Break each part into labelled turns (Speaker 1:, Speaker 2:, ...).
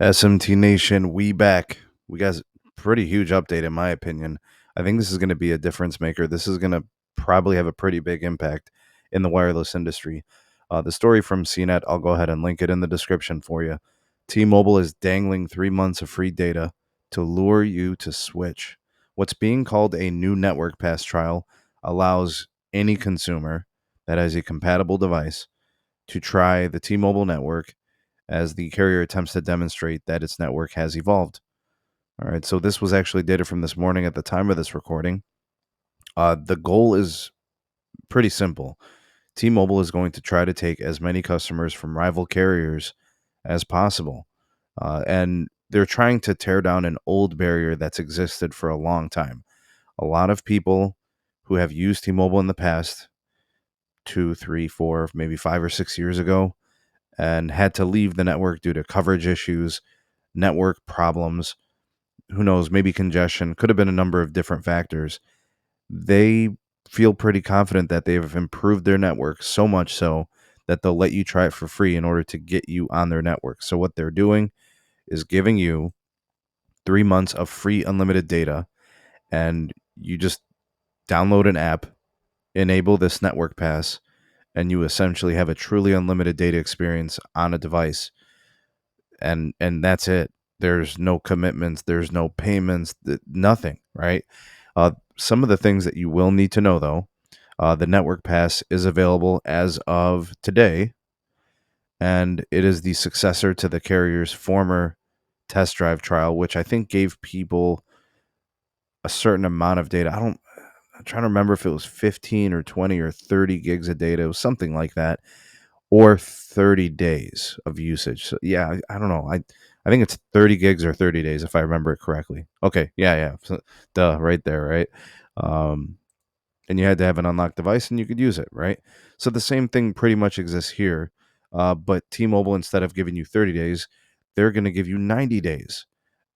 Speaker 1: SMT Nation, we back. We got a pretty huge update, in my opinion. I think this is going to be a difference maker. This is going to probably have a pretty big impact in the wireless industry. The story from CNET, I'll go ahead and link it in the description for you. T-Mobile is dangling 3 months of free data to lure you to switch. What's being called a new network pass trial allows any consumer that has a compatible device to try the T-Mobile network as the carrier attempts to demonstrate that its network has evolved. All right, so this was actually data from this morning at the time of this recording. The goal is pretty simple. T-Mobile is going to try to take as many customers from rival carriers as possible. And they're trying to tear down an old barrier that's existed for a long time. A lot of people who have used T-Mobile in the past, 2, 3, 4, maybe 5 or 6 years ago, and had to leave the network due to coverage issues, network problems, who knows, maybe congestion, could have been a number of different factors. They feel pretty confident that they've improved their network so much so that they'll let you try it for free in order to get you on their network. So what they're doing is giving you 3 months of free unlimited data, and you just download an app, enable this network pass, and you essentially have a truly unlimited data experience on a device. And that's it. There's no commitments, there's no payments, nothing, right? Some of the things that you will need to know, though, the network pass is available as of today, and it is the successor to the carrier's former test drive trial, which I think gave people a certain amount of data. I'm trying to remember if it was 15 or 20 or 30 gigs of data. It was something like that, or 30 days of usage. So yeah, I don't know. I think it's 30 gigs or 30 days if I remember it correctly. Okay, yeah. So, duh, right there, right? Um, and you had to have an unlocked device and you could use it, right? So the same thing pretty much exists here. But T-Mobile, instead of giving you 30 days, they're going to give you 90 days.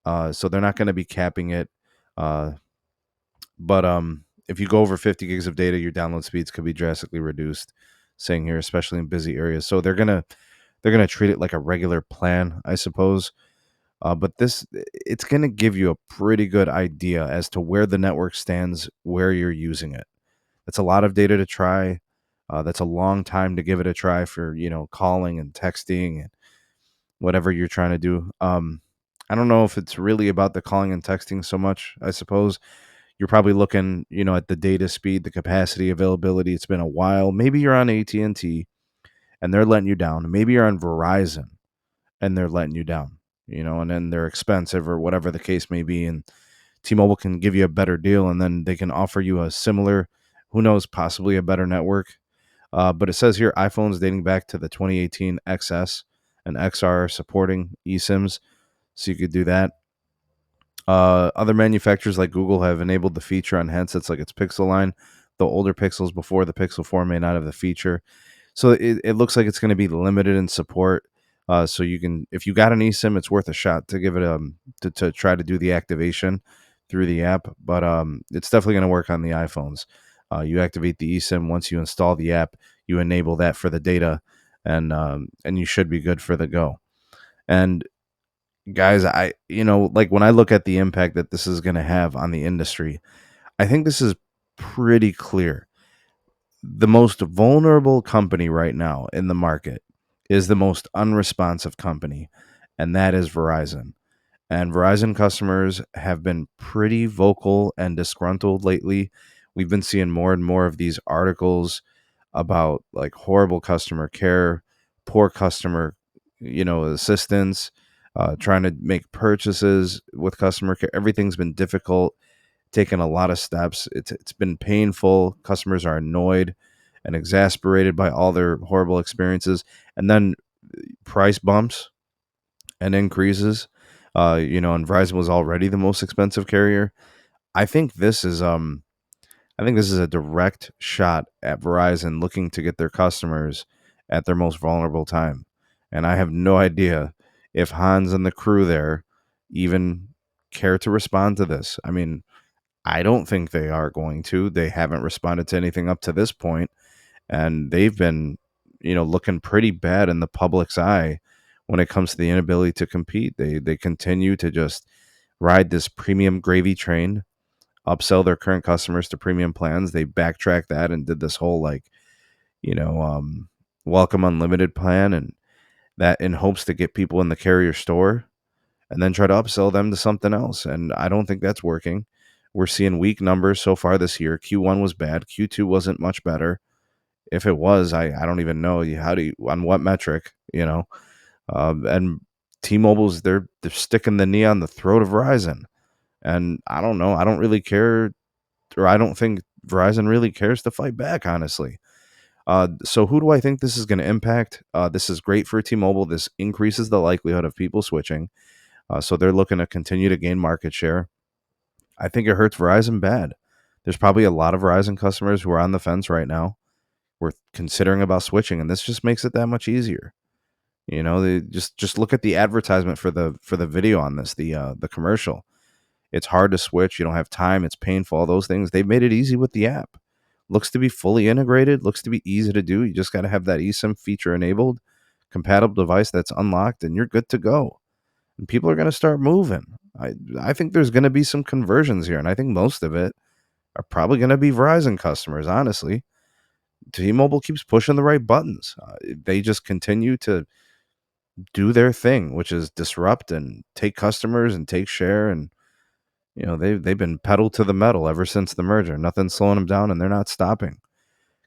Speaker 1: So they're not going to be capping it. Uh, but if you go over 50 gigs of data, your download speeds could be drastically reduced. Saying here, especially in busy areas. So they're gonna treat it like a regular plan, I suppose. But it's gonna give you a pretty good idea as to where the network stands, where you're using it. That's a lot of data to try. That's a long time to give it a try for calling and texting and whatever you're trying to do. I don't know if it's really about the calling and texting so much. I suppose you're probably looking, at the data speed, the capacity, availability. It's been a while. Maybe you're on AT&T and they're letting you down. Maybe you're on Verizon and they're letting you down, and then they're expensive or whatever the case may be. And T-Mobile can give you a better deal, and then they can offer you a similar, who knows, possibly a better network. But it says here iPhones dating back to the 2018 XS and XR supporting eSIMs, so you could do that. Other manufacturers like Google have enabled the feature on headsets like its Pixel line. The older Pixels before the Pixel 4 may not have the feature. So it looks like it's going to be limited in support. So you can, if you got an eSIM, it's worth a shot to give it to try to do the activation through the app. But it's definitely going to work on the iPhones. You activate the eSIM once you install the app. You enable that for the data, and you should be good for the go. And guys, like when I look at the impact that this is going to have on the industry, I think this is pretty clear. The most vulnerable company right now in the market is the most unresponsive company, and that is Verizon. And Verizon customers have been pretty vocal and disgruntled lately. We've been seeing more and more of these articles about like horrible customer care, poor customer, assistance, trying to make purchases with customer care. Everything's been difficult, taken a lot of steps. It's been painful. Customers are annoyed and exasperated by all their horrible experiences, and then price bumps and increases. And Verizon was already the most expensive carrier. I think this is a direct shot at Verizon looking to get their customers at their most vulnerable time. And I have no idea if Hans and the crew there even care to respond to this. I mean, I don't think they are going to. They haven't responded to anything up to this point, and they've been, looking pretty bad in the public's eye when it comes to the inability to compete. They continue to just ride this premium gravy train, upsell their current customers to premium plans. They backtracked that and did this whole like, you know, welcome unlimited plan, and that in hopes to get people in the carrier store and then try to upsell them to something else. And I don't think that's working. We're seeing weak numbers so far this year. Q1 was bad. Q2 wasn't much better. If it was, I don't even know how do you, on what metric, you know. And T-Mobile's they're sticking the knee on the throat of Verizon, and I don't know. I don't really care, or I don't think Verizon really cares to fight back, honestly. So who do I think this is going to impact? This is great for T-Mobile. This increases the likelihood of people switching. So they're looking to continue to gain market share. I think it hurts Verizon bad. There's probably a lot of Verizon customers who are on the fence right now. We're considering about switching, and this just makes it that much easier. You know, they just look at the advertisement for the video on this, the commercial. It's hard to switch. You don't have time. It's painful. All those things. They've made it easy with the app. Looks to be fully integrated. Looks to be easy to do. You just got to have that eSIM feature enabled, compatible device that's unlocked, and you're good to go. And people are going to start moving. I think there's going to be some conversions here, and I think most of it are probably going to be Verizon customers, honestly. T-Mobile keeps pushing the right buttons. They just continue to do their thing, which is disrupt and take customers and take share. And, you know, they've been pedal to the metal ever since the merger. Nothing's slowing them down, and they're not stopping.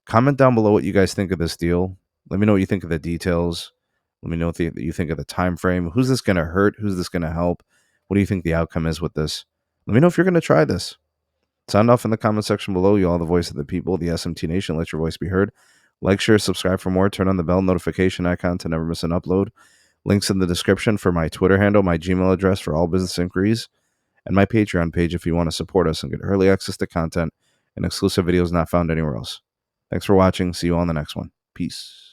Speaker 1: Comment down below what you guys think of this deal. Let me know what you think of the details. Let me know what you think of the time frame. Who's this going to hurt? Who's this going to help? What do you think the outcome is with this? Let me know if you're going to try this. Sound off in the comment section below. You all the voice of the people, the SMT Nation. Let your voice be heard. Like, share, subscribe for more. Turn on the bell notification icon to never miss an upload. Links in the description for my Twitter handle, my Gmail address for all business inquiries, and my Patreon page if you want to support us and get early access to content and exclusive videos not found anywhere else. Thanks for watching. See you all in the next one. Peace.